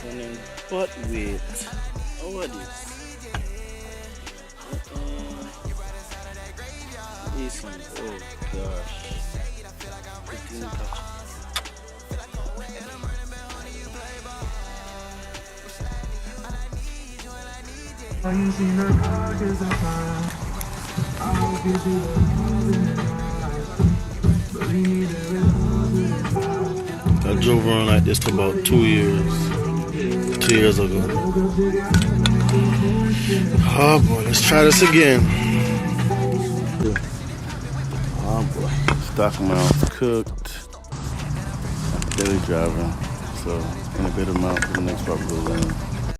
running, but wait, what is this? Oh gosh, it didn't catch. I drove around like this for about 2 years. 2 years ago. Oh boy, let's try this again. Oh boy, stock amount cooked. Daily driving, so in a good amount for the next probably goes in.